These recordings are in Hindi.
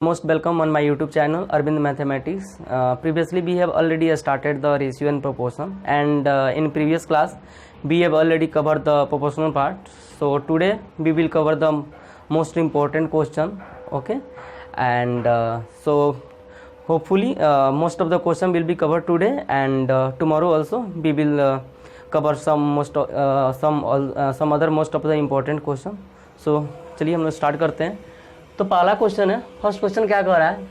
Most welcome on my YouTube channel Arvind Mathematics. Previously we have already started the ratio and proportion, and in previous class we have already covered the proportional part. So today we will cover the most important question. Okay, and so hopefully most of the question will be covered today, and tomorrow also we will cover some other most of the important question. So चलिए हम लोग स्टार्ट करते हैं. तो पहला क्वेश्चन है, फर्स्ट क्वेश्चन क्या कह रहा है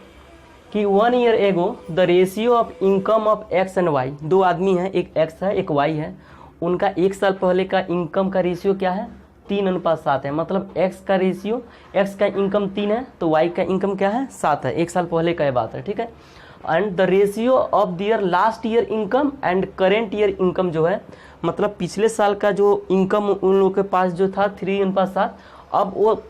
कि 1 year ago the ratio of income of x and y. दो आदमी हैं, एक एक्स है एक वाई है. उनका एक साल पहले का इनकम का रेशियो क्या है? 3:7 है. मतलब एक्स का रेशियो, एक्स का इनकम 3 है तो वाई का इनकम क्या है? 7 है. एक साल पहले का ये बात है, ठीक है. And the ratio of their last year income and current year income जो है, मतलब पिछले साल का जो इनकम उन लोगों के पास जो था 3:7, अब वो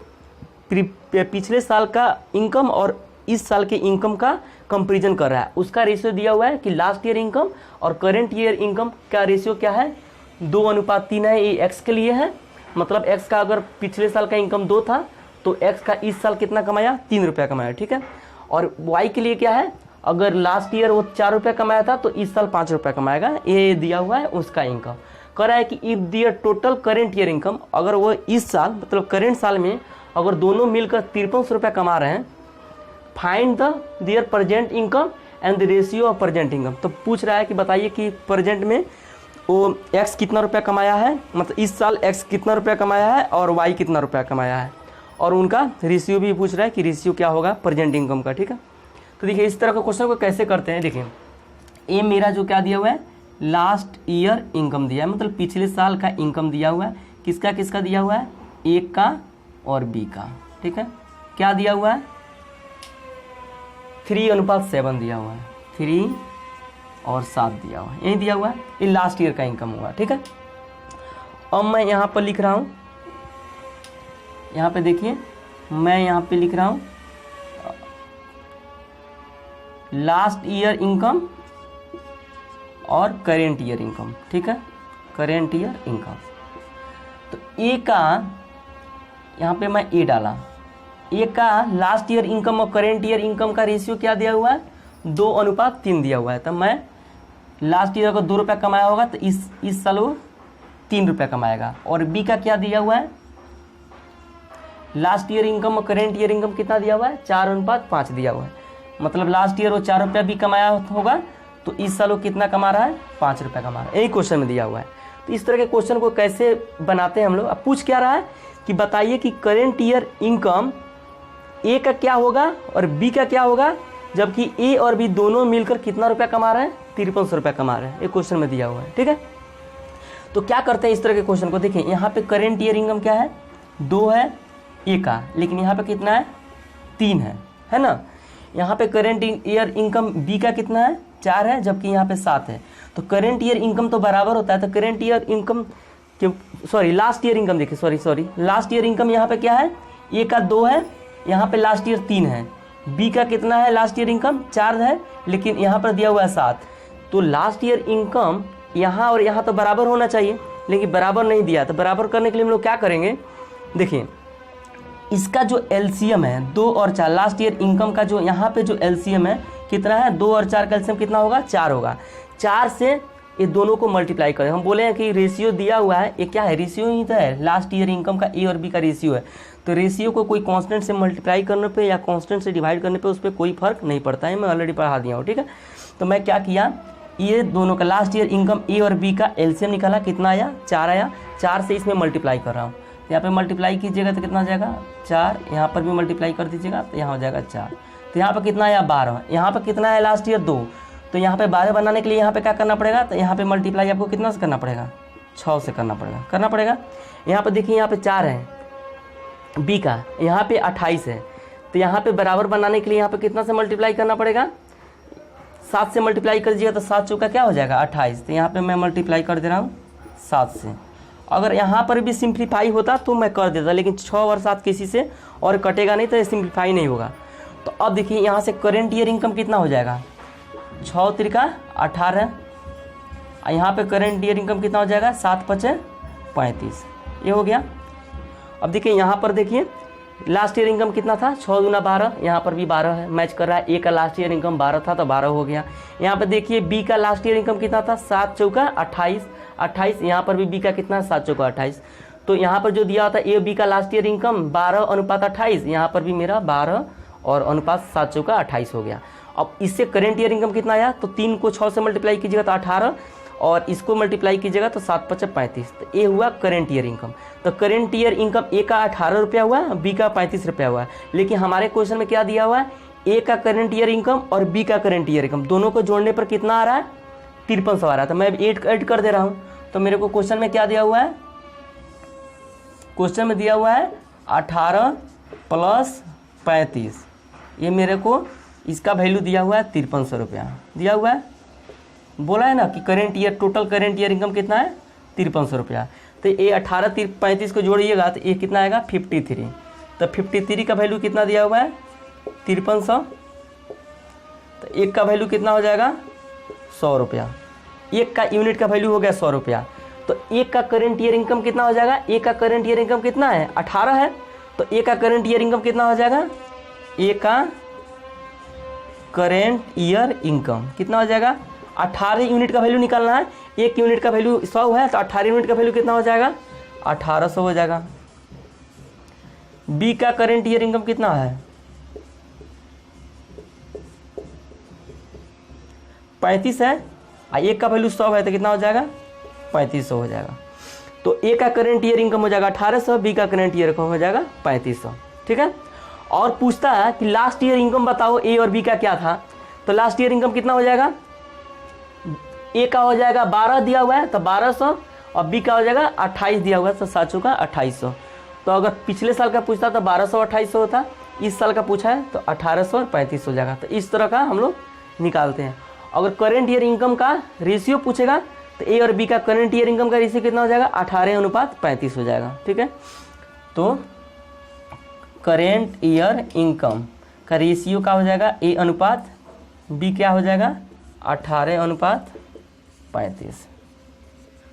पिछले साल का इनकम और इस साल के इनकम का कंपैरिजन कर रहा है. उसका रेशियो दिया हुआ है कि लास्ट ईयर इनकम और करेंट ईयर इनकम का रेशियो क्या है? 2:3 है. ये एक्स के लिए है. मतलब एक्स का अगर पिछले साल का इनकम 2 था तो एक्स का इस साल कितना कमाया? 3 रुपया कमाया, ठीक है. और वाई के लिए क्या है? अगर लास्ट ईयर वो 4 रुपया कमाया था तो इस साल 5 रुपया कमाएगा. ये दिया हुआ है उसका इनकम. कह रहा है कि if their total current year income, अगर वो इस साल मतलब करेंट साल में अगर दोनों मिलकर 5300 रुपया कमा रहे हैं, find the their present income and the ratio of present income. तो पूछ रहा है कि बताइए कि प्रेजेंट में वो एक्स कितना रुपया कमाया है, मतलब इस साल एक्स कितना रुपया कमाया है और वाई कितना रुपया कमाया है, और उनका रेशियो भी पूछ रहा है कि रेशियो क्या होगा प्रेजेंट इनकम का, ठीक है. तो देखिए इस तरह का क्वेश्चन को कैसे करते हैं. देखिए ये मेरा जो क्या दिया हुआ है, लास्ट ईयर इनकम दिया है, मतलब पिछले साल का इनकम दिया हुआ है. किसका किसका दिया हुआ है? एक का और बी का, ठीक है. क्या दिया हुआ है? 3:7 दिया हुआ है. 3 और 7 दिया हुआ है, यही दिया हुआ है. ये लास्ट ईयर का इनकम हुआ, ठीक है. अब मैं यहाँ पर लिख रहा हूँ, यहाँ पे देखिए मैं यहाँ पे लिख रहा हूँ लास्ट ईयर इनकम और करेंट ईयर इनकम, ठीक है. Current year income. तो ए का यहाँ पे मैं ए डाला. ए का लास्ट ईयर इनकम और करेंट ईयर इनकम का रेशियो क्या दिया हुआ है? 2:3 दिया हुआ है. तो मैं लास्ट ईयर अगर 2 रुपया कमाया होगा तो इस साल वो 3 रुपया कमाएगा. और बी का क्या दिया हुआ है? लास्ट ईयर इनकम और करेंट ईयर इनकम कितना दिया हुआ है? 4:5 दिया हुआ है. मतलब लास्ट ईयर वो 4 रुपया भी कमाया होगा तो इस साल वो कितना कमा रहा है? 5 रुपया कमा रहा है. यही क्वेश्चन में दिया हुआ है. तो इस तरह के क्वेश्चन को कैसे बनाते हैं हम लोग. अब पूछ क्या रहा है कि बताइए कि करेंट ईयर इनकम ए का क्या होगा और बी का क्या होगा, जबकि ए और बी दोनों मिलकर कितना रुपया कमा रहे हैं? 5300 रुपया कमा रहे हैं. ये क्वेश्चन में दिया हुआ है, ठीक है. तो क्या करते हैं इस तरह के क्वेश्चन को. देखिए यहाँ पे करेंट ईयर इनकम क्या है? 2 है ए का, लेकिन यहाँ पे कितना है? 3 है ना. यहाँ पे करेंट ईयर इनकम बी का कितना है? 4 है, जबकि यहाँ पे 7 है. तो करेंट ईयर इनकम तो बराबर होता है. तो current year income last year income देखिए, सॉरी लास्ट ईयर इनकम यहाँ पे क्या है? ए का 2 है, यहाँ पे लास्ट ईयर 3 है. बी का कितना है? लास्ट ईयर इनकम 4 है, लेकिन यहाँ पर दिया हुआ है 7. तो लास्ट ईयर इनकम यहाँ और यहाँ तो बराबर होना चाहिए, लेकिन बराबर नहीं दिया. तो बराबर करने के लिए हम लोग क्या करेंगे, देखिए इसका जो एलसीएम है 2 और 4, लास्ट ईयर इनकम का जो यहाँ पे जो एलसीएम है कितना है? 2 और 4 का एलसीएम कितना होगा? 4 होगा. 4 से ये दोनों को मल्टीप्लाई करें. हम बोले हैं कि रेशियो दिया हुआ है, ये क्या है? रेशियो ही तो है. लास्ट ईयर इनकम का ए और बी का रेशियो है. तो रेशियो को कोई कांस्टेंट से मल्टीप्लाई करने पे या कांस्टेंट से डिवाइड करने पे उस पर कोई फर्क नहीं पड़ता है. मैं ऑलरेडी पढ़ा दिया हूँ, ठीक है. तो मैं क्या किया, ये दोनों का लास्ट ईयर इनकम ए और बी का एलसीएम निकाला. कितना आया? 4 आया. 4 से इसमें मल्टीप्लाई कर रहा हूँ. यहाँ पे मल्टीप्लाई कीजिएगा तो कितना हो जाएगा? 4. यहाँ पर भी मल्टीप्लाई कर दीजिएगा तो यहाँ हो जाएगा 4. तो यहाँ पर कितना आया? 12. यहाँ पर कितना है? Last year 2. तो यहाँ पे 12 बनाने के लिए यहाँ पे क्या करना पड़ेगा? तो यहाँ पे मल्टीप्लाई आपको कितना से करना पड़ेगा? 6 से करना पड़ेगा. यहाँ पे देखिए यहाँ पे 4 है बी का, यहाँ पे 28 है. तो यहाँ पे बराबर बनाने के लिए यहाँ पे कितना से मल्टीप्लाई करना पड़ेगा? 7 से मल्टीप्लाई कर दीजिएगा तो 7 चौका क्या हो जाएगा? 28. तो यहाँ पे मैं मल्टीप्लाई कर दे रहा हूँ 7 से. अगर यहाँ पर भी सिंप्लीफाई होता तो मैं कर देता, लेकिन 6 और 7 किसी से और कटेगा नहीं तो ये सिंप्लीफाई नहीं होगा. तो अब देखिए यहाँ से करेंट ईयर इनकम कितना हो जाएगा? 6 त्रिका 18. यहाँ पे करेंट ईयर इनकम कितना हो जाएगा? 7 × 5 = 35. ये हो गया. अब देखिए यहाँ पर देखिए लास्ट ईयर इनकम कितना था, 6 दूना 12, यहाँ पर भी 12 है, मैच कर रहा है। ए का लास्ट ईयर इनकम 12 था तो 12 हो गया। यहाँ पर देखिए बी का लास्ट ईयर इनकम कितना था, 7 चौका 28, 28, यहाँ पर भी बी का कितना, 7 चौका 28। तो यहाँ पर जो दिया होता है ए बी का लास्ट ईयर इनकम 12 अनुपात 28, यहाँ पर भी मेरा 12 और अनुपात 7 चौका 28 हो गया। अब इससे करेंट ईयर इनकम कितना आया, तो 3 को 6 से मल्टीप्लाई कीजिएगा तो 18, और इसको मल्टीप्लाई कीजिएगा तो 7 × 5 = 35। तो ये हुआ करेंट ईयर इनकम। तो करेंट ईयर इनकम ए का 18 रुपया हुआ, बी का 35 रुपया हुआ। लेकिन हमारे क्वेश्चन में क्या दिया हुआ है, ए का करेंट ईयर इनकम और बी का करेंट ईयर इनकम दोनों को जोड़ने पर कितना आ रहा है, 5300 आ रहा है। तो मैं 8 ऐड कर दे रहा हूँ। तो मेरे को क्वेश्चन में क्या दिया हुआ है, क्वेश्चन में दिया हुआ है 18 + 35, ये मेरे को इसका वैल्यू दिया हुआ है 5300 रुपया दिया हुआ है। बोला है ना कि current year, total current year income कितना है, 5300 रुपया। तो ये 18 35 को जोड़िएगा तो ये कितना आएगा, 53। तो 53 का वैल्यू कितना दिया हुआ है, 5300। तो एक का वैल्यू कितना हो जाएगा, 100 रुपया। एक का यूनिट का वैल्यू हो गया 100 रुपया। तो एक का करेंट ईयर इनकम कितना हो जाएगा, एक का करेंट ईयर इनकम कितना है, 18 है। तो एक का करेंट ईयर इनकम कितना हो जाएगा, एक का करेंट ईयर इनकम कितना हो जाएगा, 18 यूनिट का वैल्यू निकालना है। एक यूनिट का वैल्यू 100 है तो 18 यूनिट का वैल्यू कितना हो जाएगा, 1800 हो जाएगा। बी का करेंट ईयर इनकम कितना है, 35 है, एक का वैल्यू 100 है तो कितना हो जाएगा, 3500 हो जाएगा। तो ए का करेंट ईयर इनकम हो जाएगा 1800, बी का करेंट ईयर इनकम हो जाएगा 3500। ठीक है। और पूछता है कि लास्ट ईयर इनकम बताओ ए और बी का क्या था। तो लास्ट ईयर इनकम कितना हो जाएगा, ए का हो जाएगा 12 दिया हुआ है तो 1200, और बी का हो जाएगा 28 दिया हुआ है तो 7 चौका 2800। तो अगर पिछले साल का पूछता तो 1200 2800 होता, इस साल का पूछा है तो 1800 और 3500 हो जाएगा। तो इस तरह का हम लोग निकालते हैं। अगर करेंट ईयर इनकम का रेशियो पूछेगा तो ए और बी का करेंट ईयर इनकम का रेशियो कितना हो जाएगा, 18:35 हो जाएगा। ठीक है। तो करेंट ईयर इनकम का रेशियो क्या हो जाएगा, ए अनुपात बी क्या हो जाएगा, 18:35।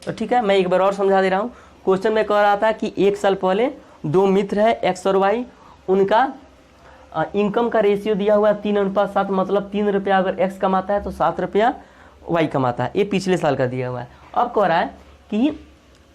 तो ठीक है, मैं एक बार और समझा दे रहा हूँ। क्वेश्चन में कह रहा था कि एक साल पहले दो मित्र है एक्स और वाई, उनका इनकम का रेशियो दिया हुआ है 3:7, मतलब 3 रुपया अगर एक्स कमाता है तो 7 रुपया वाई कमाता है। ये पिछले साल का दिया हुआ है। अब कह रहा है कि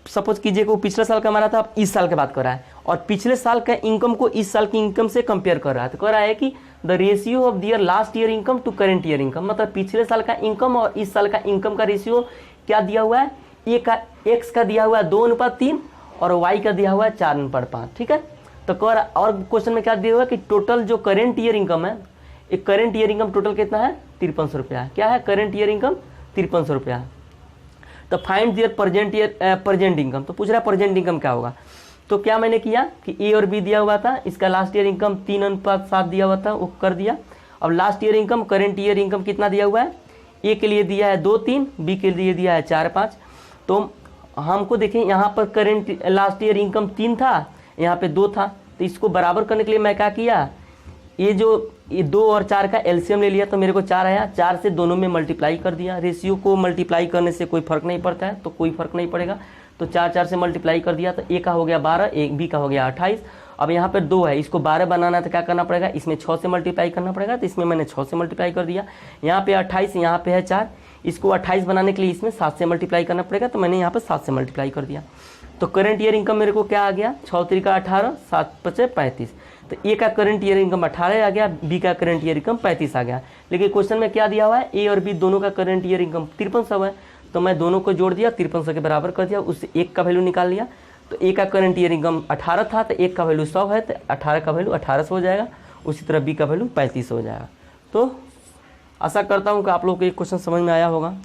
सपोज कीजिए कि वो पिछले साल कमा रहा था, अब इस साल के बात कर रहा है, और पिछले साल का इनकम को इस साल की इनकम से कंपेयर कर रहा है। तो कह रहा है कि the ratio of their last year income to current year income, मतलब पिछले साल का इनकम और इस साल का इनकम का रेशियो क्या दिया हुआ है, ए का एक्स का दिया हुआ है 2:3 और वाई का दिया हुआ है 4:5। ठीक है। तो कह रहा, और क्वेश्चन में क्या दिया हुआ है कि टोटल जो करेंट ईयर इनकम है, एक करेंट ईयर इनकम टोटल कितना है, 5300 रुपया। क्या है करेंट ईयर इनकम, 5300 रुपया। तो फाइंड दियर प्रेजेंट इनकम, तो पूछ रहा है प्रेजेंट इनकम क्या होगा। तो क्या मैंने किया कि ए और बी दिया हुआ था, इसका लास्ट ईयर इनकम 3:7 दिया हुआ था, वो कर दिया। अब last year income, current year income कितना दिया हुआ है, ए के लिए दिया है 2-3, बी के लिए दिया है 4-5। तो हमको देखें यहाँ पर करेंट लास्ट ईयर इनकम 3 था, यहाँ पे 2 था। तो इसको बराबर करने के लिए मैं क्या किया, ये 2 और 4 का एलसीएम ले लिया तो मेरे को 4 आया, 4 से दोनों में मल्टीप्लाई कर दिया। रेशियो को मल्टीप्लाई करने से कोई फर्क नहीं पड़ता है, तो कोई फर्क नहीं पड़ेगा। तो 4 से मल्टीप्लाई कर दिया तो ए का हो गया 12, एक बी का हो गया 28। अब यहाँ पर 2 है, इसको 12 बनाना है तो क्या करना पड़ेगा, इसमें 6 से मल्टीप्लाई करना पड़ेगा। तो इसमें मैंने 6 से मल्टीप्लाई कर दिया। यहाँ पे 28, यहाँ पे है 4, इसको 28 बनाने के लिए इसमें 7 से मल्टीप्लाई करना पड़ेगा। तो मैंने यहाँ पर 7 से मल्टीप्लाई कर दिया। तो करंट ईयर इनकम मेरे को क्या आ गया, 6×3 = 18, 7×5 = 35। तो ए का करंट ईयर इनकम 18 आ गया, बी का करंट ईयर इनकम 35 आ गया। लेकिन क्वेश्चन में क्या दिया हुआ है, ए और बी दोनों का करंट ईयर इनकम 5300 है। तो मैं दोनों को जोड़ दिया, 5300 के बराबर कर दिया, उससे एक का वैल्यू निकाल लिया। तो ए का करंट ईयर इनकम 18 था, तो एक का वैल्यू 100 है, तो 18 का वैल्यू 1800 हो जाएगा। उसी तरह बी का वैल्यू 3500 हो जाएगा। तो आशा करता हूँ कि आप लोगों को ये क्वेश्चन समझ में आया होगा।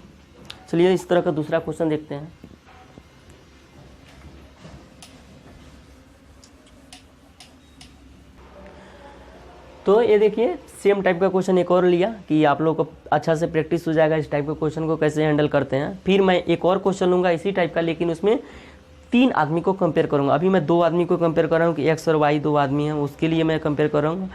चलिए इस तरह का दूसरा क्वेश्चन देखते हैं। तो ये देखिए सेम टाइप का क्वेश्चन एक और लिया कि आप लोगों को अच्छा से प्रैक्टिस हो जाएगा इस टाइप के क्वेश्चन को कैसे हैंडल करते हैं। फिर मैं एक और क्वेश्चन लूँगा इसी टाइप का, लेकिन उसमें 3 आदमी को कंपेयर करूँगा। अभी मैं 2 आदमी को कंपेयर कर रहा हूँ कि एक्स और वाई 2 आदमी हैं, उसके लिए मैं कंपेयर कर रहा हूँ।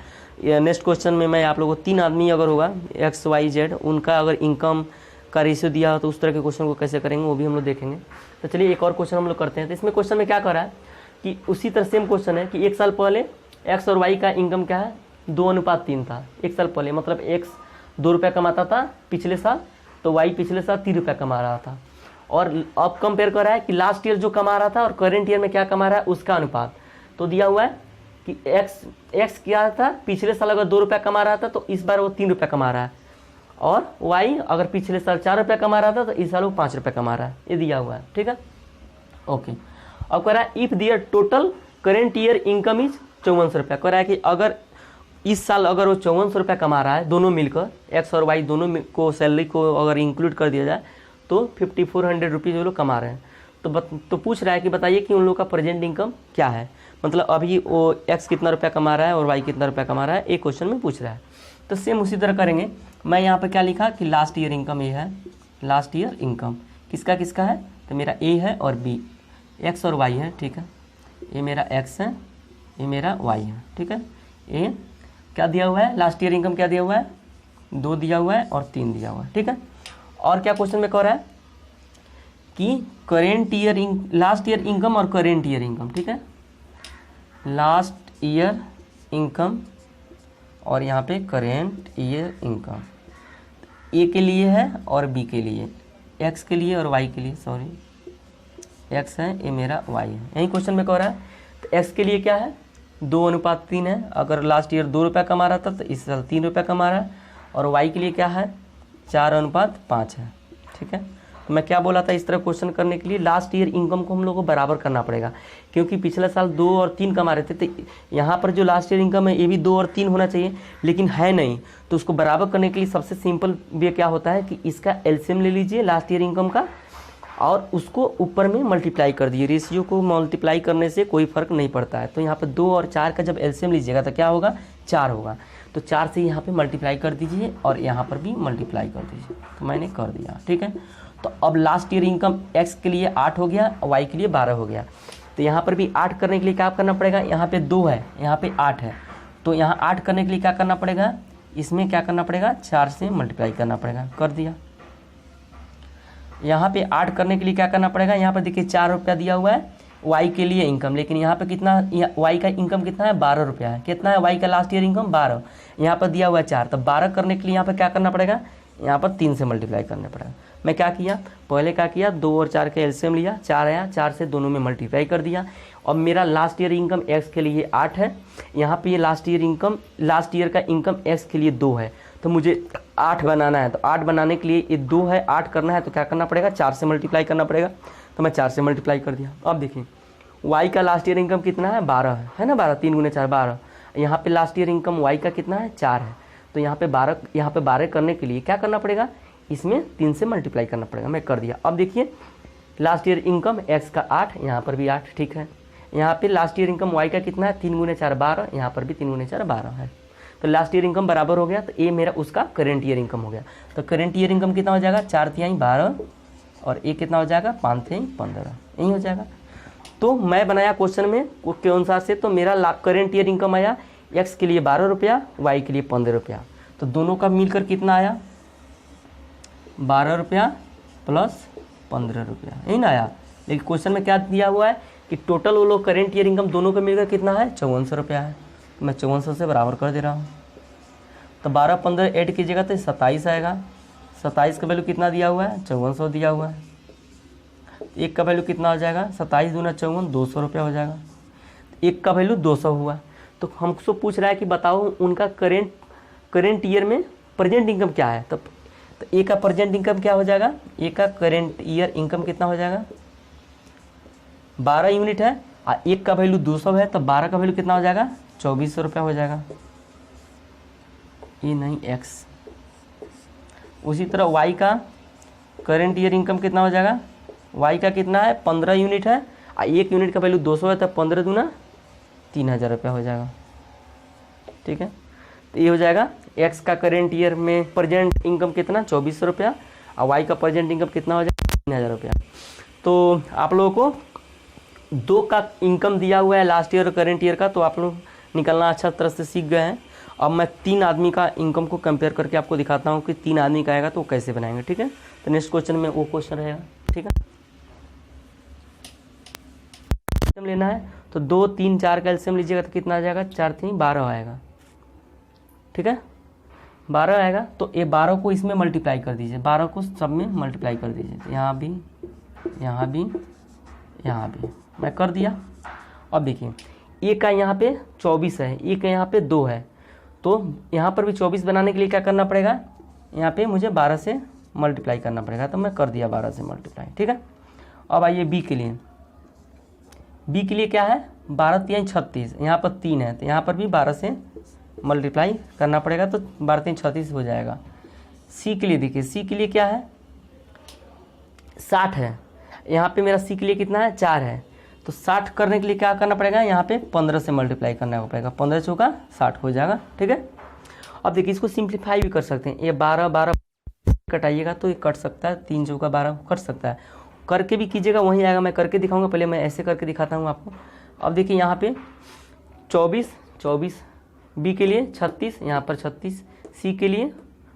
नेक्स्ट क्वेश्चन में मैं आप लोगों को 3 आदमी अगर होगा एक्स वाई जेड, उनका अगर इनकम का रेशियो दिया हो तो उस तरह के क्वेश्चन को कैसे करेंगे वो भी हम लोग देखेंगे। तो चलिए एक और क्वेश्चन हम लोग करते हैं। तो इसमें क्वेश्चन में क्या कर रहा है कि उसी तरह सेम क्वेश्चन है कि एक साल पहले एक्स और वाई का इनकम क्या है, 2:3 था एक साल पहले, मतलब एक्स 2 रुपया कमाता था पिछले साल, तो वाई पिछले साल 3 रुपया कमा रहा था। और अब कंपेयर कर रहा है कि लास्ट ईयर जो कमा रहा था और करेंट ईयर में क्या कमा रहा है उसका अनुपात। तो दिया हुआ है कि एक्स क्या था, पिछले साल अगर 2 रुपया कमा रहा था तो इस बार वो 3 रुपया कमा रहा है, और वाई अगर पिछले साल 4 रुपया कमा रहा था तो इस साल वो 5 रुपया कमा रहा है। ये दिया हुआ है, ठीक है, ओके। अब कह रहा है if their total current year income is 5400 रुपया। कह रहा है कि अगर इस साल अगर वो 5400 रुपया कमा रहा है, दोनों मिलकर एक्स और वाई दोनों को सैलरी को अगर इंक्लूड कर दिया जाए तो 5400 रुपीज़ वो लोग कमा रहे हैं। तो पूछ रहा है कि बताइए कि उन लोगों का प्रेजेंट इनकम क्या है, मतलब अभी वो एक्स कितना रुपया कमा रहा है और वाई कितना रुपया कमा रहा है, एक क्वेश्चन में पूछ रहा है। तो सेम उसी तरह करेंगे। मैं यहाँ पे क्या लिखा कि लास्ट ईयर इनकम ये है, लास्ट ईयर इनकम किसका किसका है, तो मेरा ए है और बी, एक्स और वाई है, ठीक है। ये मेरा एक्स है, ये मेरा वाई है, ठीक है। ये क्या दिया हुआ है, लास्ट ईयर इनकम क्या दिया हुआ है, 2 दिया हुआ है और 3 दिया हुआ है, ठीक है। और क्या क्वेश्चन में कह रहा है कि current year last year income और करेंट ईयर इनकम, ठीक है, लास्ट ईयर इनकम और यहाँ पे करेंट ईयर इनकम, ए के लिए है और बी के लिए, एक्स के लिए और वाई के लिए, सॉरी एक्स है ये मेरा वाई है, यही क्वेश्चन में कह रहा है। तो एक्स के लिए क्या है, 2:3 है, अगर लास्ट ईयर 2 रुपया कमा रहा था तो इस साल 3 रुपया कमा रहा है, और वाई के लिए क्या है 4:5 है, ठीक है। तो मैं क्या बोला था, इस तरह क्वेश्चन करने के लिए लास्ट ईयर इनकम को हम लोग को बराबर करना पड़ेगा, क्योंकि पिछले साल 2 और 3 कमा रहे थे, तो यहाँ पर जो लास्ट ईयर इनकम है ये भी 2 और 3 होना चाहिए, लेकिन है नहीं। तो उसको बराबर करने के लिए सबसे सिंपल वे क्या होता है कि इसका एलसीएम ले लीजिए लास्ट ईयर इनकम का, और उसको ऊपर में मल्टीप्लाई कर दिए। रेशियो को मल्टीप्लाई करने से कोई फर्क नहीं पड़ता है। तो यहाँ पर 2 और 4 का जब एलसीएम लीजिएगा तो क्या होगा, 4 होगा। तो 4 से यहाँ पे मल्टीप्लाई कर दीजिए और यहाँ पर भी मल्टीप्लाई कर दीजिए। तो मैंने कर दिया, ठीक है। तो अब लास्ट ईयर इनकम एक्स के लिए 8 हो गया, वाई के लिए 12 हो गया। तो यहाँ पर भी 8 करने के लिए क्या करना पड़ेगा, यहाँ पे 2 है, यहाँ पे 8 है, तो यहाँ 8 करने के लिए क्या करना पड़ेगा, इसमें क्या करना पड़ेगा, 4 से मल्टीप्लाई करना पड़ेगा, कर दिया। यहाँ पे 8 करने के लिए क्या करना पड़ेगा, यहाँ पर देखिए 4 रुपया दिया हुआ है वाई के लिए इनकम, लेकिन यहाँ पे कितना, वाई का इनकम कितना है, 12 रुपया है। कितना है वाई का लास्ट ईयर इनकम, 12, यहाँ पर दिया हुआ है 4, तो 12 करने के लिए यहाँ पर क्या करना पड़ेगा, यहाँ पर 3 से मल्टीप्लाई करना पड़ेगा। मैं क्या किया, पहले क्या किया, 2 और 4 का एलसीएम लिया, 4 आया, 4 से दोनों में मल्टीप्लाई कर दिया। और मेरा लास्ट ईयर इनकम एक्स के लिए 8 है, यहाँ पे ये लास्ट ईयर का इनकम एक्स के लिए 2 है, तो मुझे 8 बनाना है। तो 8 बनाने के लिए ये 2 है, 8 करना है तो क्या करना पड़ेगा, 4 से मल्टीप्लाई करना पड़ेगा। तो मैं 4 से मल्टीप्लाई कर दिया। अब देखिए वाई का लास्ट ईयर इनकम कितना है, 12 है ना, 12, 3 × 4 12। यहाँ पे लास्ट ईयर इनकम वाई का कितना है, 4 है। तो यहाँ पे 12 करने के लिए क्या करना पड़ेगा, इसमें 3 से मल्टीप्लाई करना पड़ेगा। मैं कर दिया। अब देखिए लास्ट ईयर इनकम एक्स का 8, यहाँ पर भी 8, ठीक है। यहाँ पे लास्ट ईयर इनकम वाई का कितना है, 3 × 4 12, यहाँ पर भी 3 × 4 12 है। तो लास्ट ईयर इनकम बराबर हो गया, तो ये मेरा उसका करेंट ईयर इनकम हो गया। तो करेंट ईयर इनकम कितना हो जाएगा, 4 × 12 और ये कितना हो जाएगा, 5 × 15, यही हो जाएगा। तो मैं बनाया क्वेश्चन में के अनुसार से, तो मेरा करेंट ईयर इनकम आया एक्स के लिए 12 रुपया, वाई के लिए 15 रुपया। तो दोनों का मिलकर कितना आया, 12 रुपया प्लस 15 रुपया, यही ना आया। लेकिन क्वेश्चन में क्या दिया हुआ है कि टोटल वो लोग करेंट ईयर इनकम दोनों का मिलकर कितना है, 5400 रुपया है। तो मैं 5400 से बराबर कर दे रहा हूँ। तो 12 15 ऐड कीजिएगा तो 27 आएगा। 27 का वैल्यू कितना दिया हुआ है, 5400 दिया हुआ है। एक का वैल्यू कितना हो जाएगा, 27 दूना 54, 200 रुपया हो जाएगा। एक का वैल्यू 200 हुआ। तो हमसे पूछ रहा है कि बताओ उनका करेंट ईयर में प्रेजेंट इनकम क्या है। तो ए का प्रेजेंट इनकम क्या हो जाएगा, ए का करेंट ईयर इनकम कितना हो जाएगा, 12 यूनिट है, और एक का वैल्यू 200 है, तो 12 का वैल्यू कितना हो जाएगा, 2400 रुपया हो जाएगा। ये नहीं एक्स। उसी तरह वाई का करेंट ईयर इनकम कितना हो जाएगा, वाई का कितना है, 15 यूनिट है, और 1 यूनिट का वैल्यू 200 है, तो 15 दूना 3000 रुपया हो जाएगा, ठीक है। तो ये हो जाएगा एक्स का करेंट ईयर में प्रेजेंट इनकम कितना, 2400 रुपया, और वाई का प्रेजेंट इनकम कितना हो जाएगा, 3000 रुपया। तो आप लोगों को 2 का इनकम दिया हुआ है लास्ट ईयर और करेंट ईयर का, तो आप लोग निकलना अच्छा तरह से सीख गए हैं। अब मैं 3 आदमी का इनकम को कंपेयर करके आपको दिखाता हूँ कि 3 आदमी का आएगा तो वो कैसे बनाएंगे, ठीक है। तो नेक्स्ट क्वेश्चन में वो क्वेश्चन रहेगा, ठीक है। लेना है तो 2 3 4 का एलसीएम लीजिएगा तो कितना आ जाएगा, 4 3 12 आएगा। ठीक है, 12 आएगा। तो ये 12 को इसमें मल्टीप्लाई कर दीजिए, 12 को सब में मल्टीप्लाई कर दीजिए, तो यहाँ भी, यहाँ भी, यहाँ भी मैं कर दिया। अब देखिए ए का यहाँ पे 24 है, ए का यहाँ पे 2 है, तो यहाँ पर भी 24 बनाने के लिए क्या करना पड़ेगा, यहाँ पे मुझे 12 से मल्टीप्लाई करना पड़ेगा, तो मैं कर दिया 12 से मल्टीप्लाई। ठीक है, अब आइए बी के लिए। बी के लिए क्या है, 12 3 36, यहाँ पर 3 है, तो यहाँ पर भी 12 से मल्टीप्लाई करना पड़ेगा, तो 12 3 36 हो जाएगा। सी के लिए देखिए, सी के लिए क्या है, 60 है, यहाँ पे मेरा सी के लिए कितना है, 4 है, तो 60 करने के लिए क्या करना पड़ेगा, यहाँ पे 15 से मल्टीप्लाई करना पड़ेगा, 15 चौका 60 हो जाएगा। ठीक है, अब देखिए इसको सिंप्लीफाई भी कर सकते हैं, ये 12 12 कटाइएगा तो ये कट सकता है, 3 चौका 12 कट सकता है, करके भी कीजिएगा वहीं आएगा, मैं करके दिखाऊंगा, पहले मैं ऐसे करके दिखाता हूँ आपको। अब देखिए यहाँ पे 24 24, बी के लिए 36, यहाँ पर 36, सी के लिए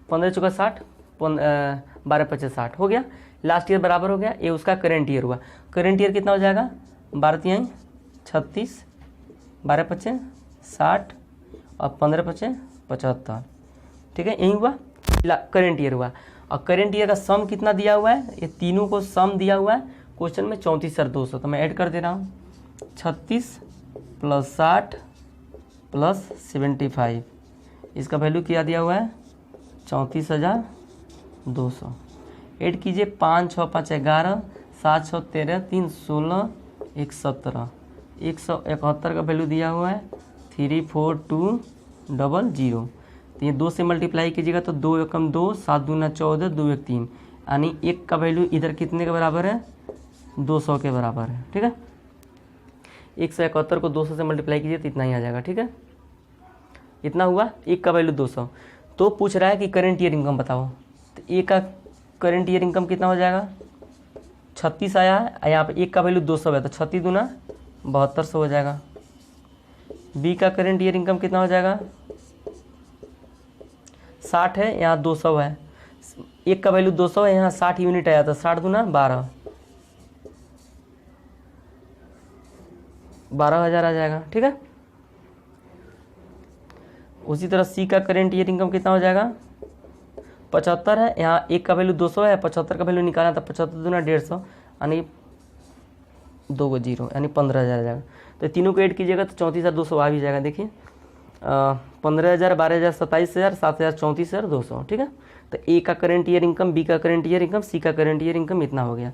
15 चौका 60, 12 25 60 हो गया। लास्ट ईयर बराबर हो गया, ये उसका करेंट ईयर हुआ। करेंट ईयर कितना हो जाएगा, 12 3 36, 12 25 60 और 15 25 75। ठीक है, यही हुआ करेंट ईयर हुआ। और करेंट ईयर का सम कितना दिया हुआ है, ये तीनों को सम दिया हुआ है क्वेश्चन में 34 200, तो मैं ऐड कर दे रहा हूँ, 36 + 60 + 75, इसका वैल्यू क्या दिया हुआ है, 34,200। ऐड कीजिए, 5 6 5 11, 7 6 13, 3 16, 1 17, 171 का वैल्यू दिया हुआ है, 34200। तो ये 2 से मल्टीप्लाई कीजिएगा तो 2 एकम 2, 7 दूना 14, 2 1 3, यानी 1 का वैल्यू इधर कितने के बराबर है, 200 के बराबर है। ठीक है, 171 को 200 से मल्टीप्लाई कीजिए तो इतना ही आ जाएगा। ठीक है, इतना हुआ, 1 का वैल्यू 200। तो पूछ रहा है कि करेंट ईयर इनकम बताओ, तो ए का करेंट ईयर इनकम कितना हो जाएगा, 36 आया है, यहाँ पे 1 का वैल्यू 200 है, तो 36 दूना 7200 हो जाएगा। बी का करेंट ईयर इनकम कितना हो जाएगा, 60 है, यहाँ 200 है, 1 का वैल्यू 200 है, यहाँ 60 यूनिट आया था, 60 दूना 12, 12,000 आ जाएगा। ठीक है, उसी तरह सी का करेंट ईयर इनकम कितना हो जाएगा, 75 है, यहाँ 1 का वैल्यू 200 है, 75 का वैल्यू निकालना था, 75 दूना 150, यानी 2 को 0, यानी 15,000 आ जाएगा। तो तीनों को ऐड कीजिएगा तो 34,200 आ भी जाएगा। देखिए 15,000, 12,000, 27,000, 7,000, 34,200। ठीक है, तो ए का करेंट ईयर इनकम, बी का करेंट ईयर इनकम, सी का करेंट ईयर इनकम इतना हो गया।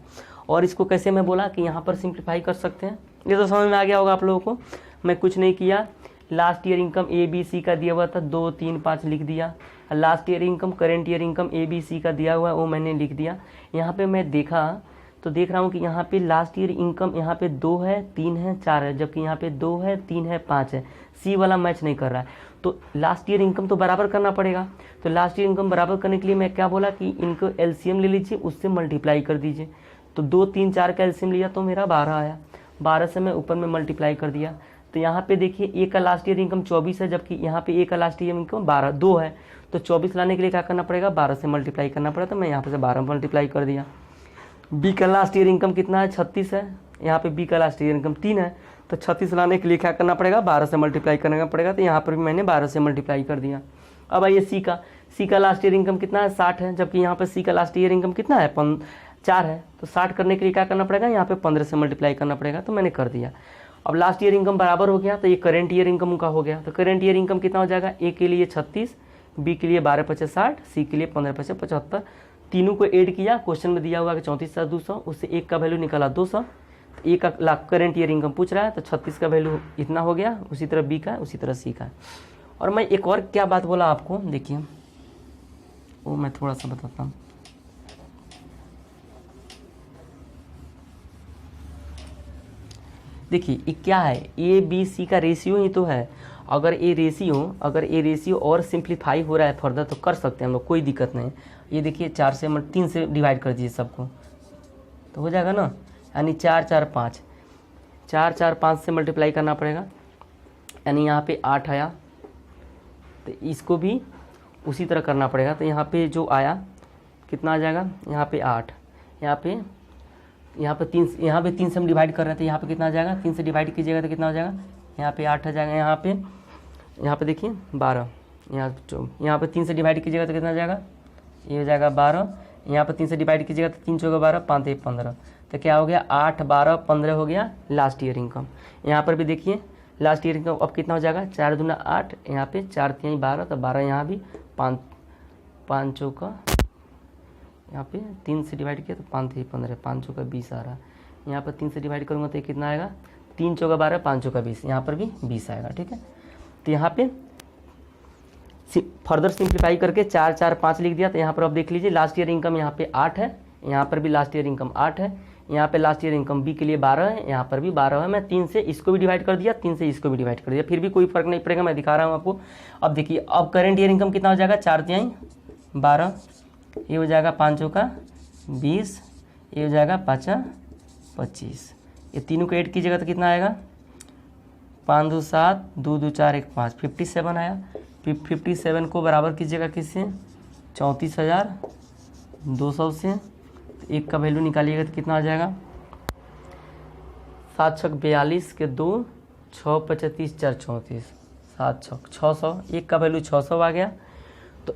और इसको कैसे मैं बोला कि यहाँ पर सिंप्लीफाई कर सकते हैं, ये तो समझ में आ गया होगा आप लोगों को। मैं कुछ नहीं किया, last year income A B C का दिया हुआ था, 2 3 5 लिख दिया। Last year income, current year income A B C का दिया हुआ है वो मैंने लिख दिया। यहाँ पे मैं देखा तो देख रहा हूँ कि यहाँ पे लास्ट ईयर इनकम यहाँ पे 2 है, 3 है, 4 है, जबकि यहाँ पे 2 है, 3 है, 5 है, सी वाला मैच नहीं कर रहा है। तो लास्ट ईयर इनकम तो बराबर करना पड़ेगा। तो लास्ट ईयर इनकम बराबर करने के लिए मैं क्या बोला कि इनको एलसीएम ले लीजिए, उससे मल्टीप्लाई कर दीजिए। तो 2 3 4 का एलसीएम लिया तो मेरा 12 आया, 12 से मैं ऊपर में मल्टीप्लाई कर दिया। तो यहाँ पे देखिए ए का लास्ट ईयर इनकम 24 है, जबकि यहाँ पे ए का लास्ट ईयर इनकम 2 है। तो 24 लाने के लिए क्या करना पड़ेगा, 12 से मल्टीप्लाई करना पड़ेगा। तो मैं यहाँ पे से 12 मल्टीप्लाई कर दिया। बी का लास्ट ईयर इनकम कितना है, 36 है, यहाँ पे बी का लास्ट ईयर इनकम 3 है। तो 36 लाने के लिए क्या करना पड़ेगा, 12 से मल्टीप्लाई करना पड़ेगा। तो यहाँ पर भी मैंने 12 से मल्टीप्लाई कर दिया। अब आइए सी का लास्ट ईयर इनकम कितना है, 60 है, जबकि यहाँ पर सी का लास्ट ईयर इनकम कितना है, 4 है। तो 60 करने के लिए क्या करना पड़ेगा, यहाँ पे 15 से मल्टीप्लाई करना पड़ेगा। तो मैंने कर दिया। अब लास्ट ईयर इनकम बराबर हो गया, तो ये करेंट ईयर इनकम का हो गया। तो करेंट ईयर इनकम कितना हो जाएगा, ए के लिए 36, बी के लिए 12 5 60, सी के लिए 15 5 75। तीनों को ऐड किया, क्वेश्चन में दिया हुआ कि 34,200, उससे 1 का वैल्यू निकाला 200। तो ए का लाख करेंट ईयर इनकम पूछ रहा है, तो 36 का वैल्यू इतना हो गया। उसी तरह बी का, उसी तरह सी का। और मैं एक और क्या बात बोला आपको, देखिए वो मैं थोड़ा सा बताता हूँ। देखिए ये क्या है, ए बी सी का रेशियो ही तो है। अगर ये रेशियो और सिंप्लीफाई हो रहा है फर्दर तो कर सकते हैं हम लोग, कोई दिक्कत नहीं। ये देखिए 4 से 3 से डिवाइड कर दीजिए सबको, तो हो जाएगा ना, यानी 4 4 5, 4 4 5 से मल्टीप्लाई करना पड़ेगा, यानी यहाँ पे 8 आया। तो इसको भी उसी तरह करना पड़ेगा। तो यहाँ पे जो आया कितना आ जाएगा, यहाँ पे 8, यहाँ पे यहाँ पे 3 से हम डिवाइड कर रहे थे, यहाँ पे कितना आ जाएगा, 3 से डिवाइड कीजिएगा तो कितना हो जाएगा, यहाँ पे 8 आ जाएगा, यहाँ पे देखिए 12, यहाँ पे 3 से डिवाइड कीजिएगा तो कितना आ जाएगा, ये हो जाएगा 12, यहाँ पे 3 से डिवाइड कीजिएगा तो 3 चौका 12, 5 1 15, तो क्या हो गया 8 12 15 हो गया लास्ट ईयर इनकम। यहाँ पर भी देखिए लास्ट ईयर इनकम अब कितना हो जाएगा, 4 दूना 8, यहाँ पे 4 3 12, तो 12 यहाँ भी 5 चौका, यहाँ पे 3 से डिवाइड किया तो 5 3 15, 5 चौका 20 आ रहा है, यहाँ पर 3 से डिवाइड करूँगा तो ये कितना आएगा, 3 चौका 12, 5 चौका 20, यहाँ पर भी 20 आएगा। ठीक है, तो यहाँ पे फर्दर सिंप्लीफाई करके 4 4 5 लिख दिया। तो यहाँ पर अब देख लीजिए लास्ट ईयर इनकम यहाँ पे 8 है, यहाँ पर भी लास्ट ईयर इनकम 8 है, यहाँ पे लास्ट ईयर इनकम बी के लिए 12 है, यहाँ पर भी 12 है। मैं 3 से इसको भी डिवाइड कर दिया, 3 से इसको भी डिवाइड कर दिया, फिर भी कोई फर्क नहीं पड़ेगा, मैं दिखा रहा हूँ आपको। अब देखिए अब करेंट ईयर इनकम कितना हो जाएगा, 4 3 12, ये हो जाएगा 5 चौका 20, ये हो जाएगा 5 25, ये तीनों को ऐड कीजिएगा तो कितना आएगा, 5 2 7 2 2 4 1 5, 57 आया। 57 को बराबर कीजिएगा किससे, 34,200 से, एक का वैल्यू निकालिएगा तो कितना आ जाएगा, 7 छक 42 के 2 6 35 4 34, 7 छक 600, एक का वैल्यू 600 आ गया। तो